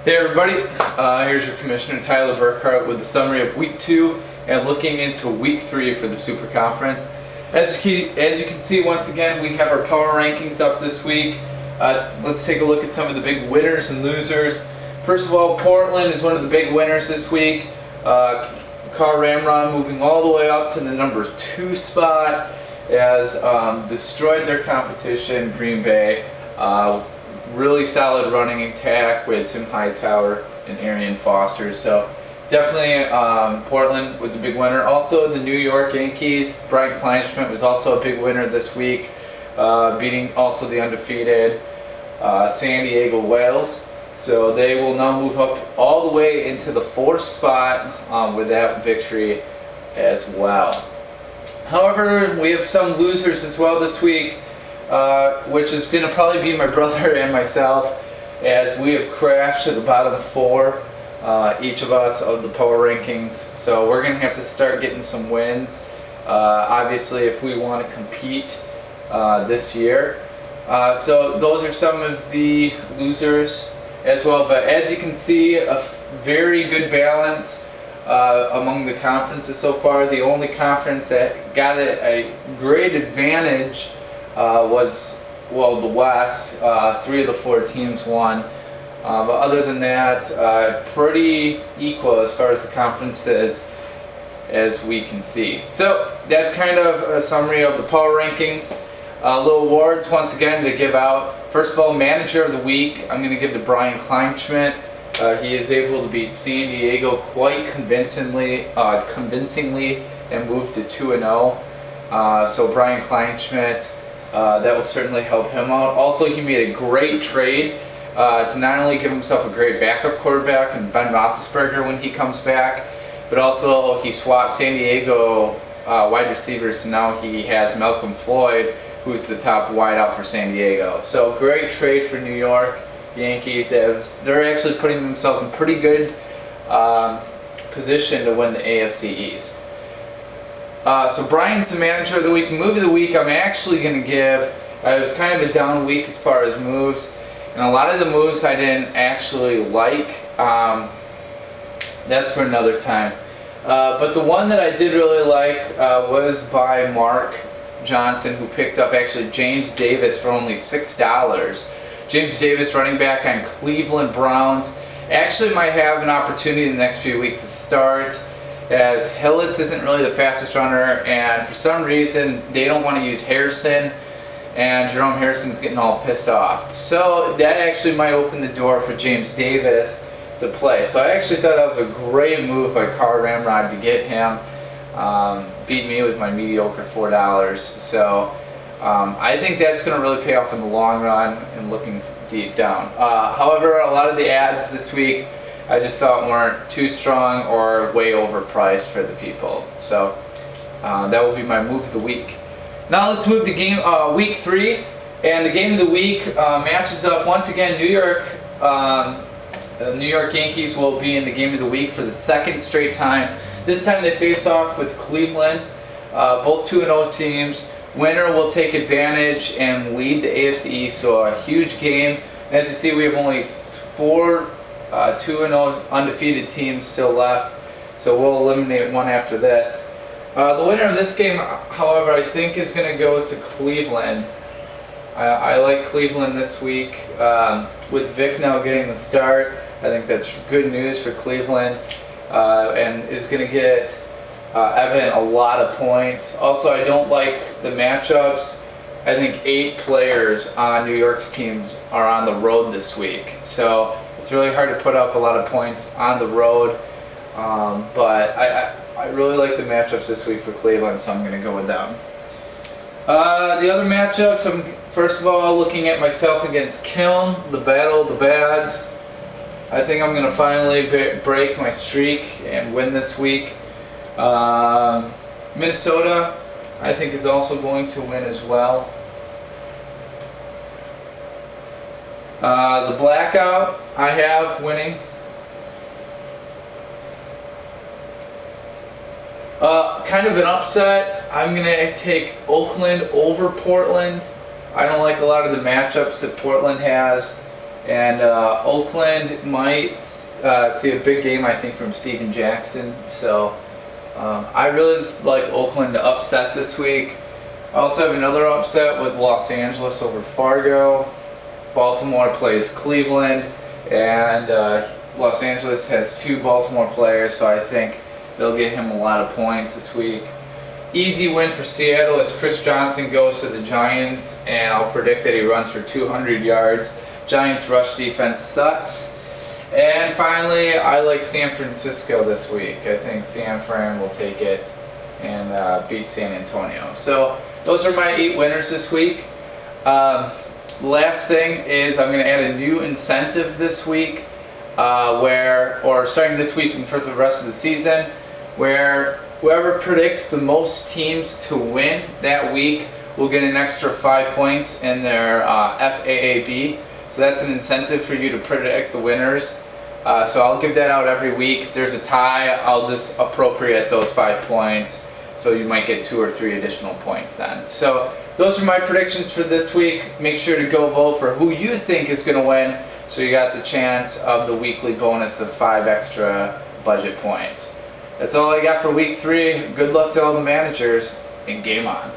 Hey everybody, here's your Commissioner Tyler Burkhart with the summary of Week 2 and looking into Week 3 for the Super Conference. As you can see, once again, we have our power rankings up this week. Let's take a look at some of the big winners and losers. First of all, Portland is one of the big winners this week. Car Ramrod moving all the way up to the number 2 spot as destroyed their competition, Green Bay. Really solid running attack with Tim Hightower and Arian Foster. So definitely Portland was a big winner. Also the New York Yankees, Brian Kleinschmidt was also a big winner this week, beating also the undefeated San Diego Whales. So they will now move up all the way into the 4th spot with that victory as well. However, we have some losers as well this week. Which is going to probably be my brother and myself, as we have crashed to the bottom 4, each of us, of the power rankings. So we're going to have to start getting some wins, obviously, if we want to compete this year. So those are some of the losers as well. But as you can see, a very good balance among the conferences so far. The only conference that got a great advantage was, well, the West. 3 of the 4 teams won, but other than that, pretty equal as far as the conferences as we can see. So that's kind of a summary of the power rankings. Little awards once again to give out. First of all, Manager of the Week, I'm going to give to Brian Kleinschmidt. He is able to beat San Diego quite convincingly and move to 2-0. So Brian Kleinschmidt, that will certainly help him out. Also, he made a great trade to not only give himself a great backup quarterback in Ben Roethlisberger when he comes back, but also he swapped San Diego wide receivers, so now he has Malcolm Floyd, who's the top wideout for San Diego. So great trade for New York Yankees. They're actually putting themselves in pretty good position to win the AFC East. So Brian's the Manager of the Week. Move of the Week, I'm actually going to give, it was kind of a down week as far as moves, and a lot of the moves I didn't actually like. That's for another time. But the one that I did really like was by Mark Johnson, who picked up actually James Davis for only $6. James Davis, running back on Cleveland Browns, actually might have an opportunity in the next few weeks to start, as Hillis isn't really the fastest runner, and for some reason they don't want to use Harrison, and Jerome Harrison's getting all pissed off. So that actually might open the door for James Davis to play. So I actually thought that was a great move by Car Ramrod to get him. Beat me with my mediocre $4. So I think that's going to really pay off in the long run and looking deep down. However, a lot of the ads this week I just thought weren't too strong or way overpriced for the people. So that will be my move of the week. Now let's move to Week 3, and the game of the week matches up once again. The New York Yankees will be in the game of the week for the 2nd straight time. This time they face off with Cleveland, both 2-0 teams. Winner will take advantage and lead the AFC East, so a huge game. And as you see, we have only 4 2-0 undefeated teams still left, so we'll eliminate one after this. The winner of this game, however, I think is going to go to Cleveland. I like Cleveland this week. With Vic now getting the start, I think that's good news for Cleveland, and is going to get Evan a lot of points. Also, I don't like the matchups. I think 8 players on New York's teams are on the road this week, so it's really hard to put up a lot of points on the road, but I really like the matchups this week for Cleveland, so I'm going to go with them. The other matchups, I'm first of all looking at myself against Kiln, the Battle of the Bads. I think I'm going to finally break my streak and win this week. Minnesota, I think, is also going to win as well. The Blackout, I have winning. Kind of an upset. I'm going to take Oakland over Portland. I don't like a lot of the matchups that Portland has. And Oakland might see a big game, I think, from Steven Jackson. So I really like Oakland to upset this week. I also have another upset with Los Angeles over Fargo. Baltimore plays Cleveland, and Los Angeles has 2 Baltimore players, so I think they'll get him a lot of points this week. Easy win for Seattle as Chris Johnson goes to the Giants, and I'll predict that he runs for 200 yards. Giants rush defense sucks. And finally, I like San Francisco this week. I think San Fran will take it and beat San Antonio. So those are my 8 winners this week. Last thing is I'm going to add a new incentive this week, starting this week and for the rest of the season, where whoever predicts the most teams to win that week will get an extra 5 points in their PAAB. So that's an incentive for you to predict the winners. So I'll give that out every week. If there's a tie, I'll just appropriate those 5 points. So you might get 2 or 3 additional points then. So those are my predictions for this week. Make sure to go vote for who you think is going to win, so you got the chance of the weekly bonus of 5 extra budget points. That's all I got for week 3. Good luck to all the managers, and game on.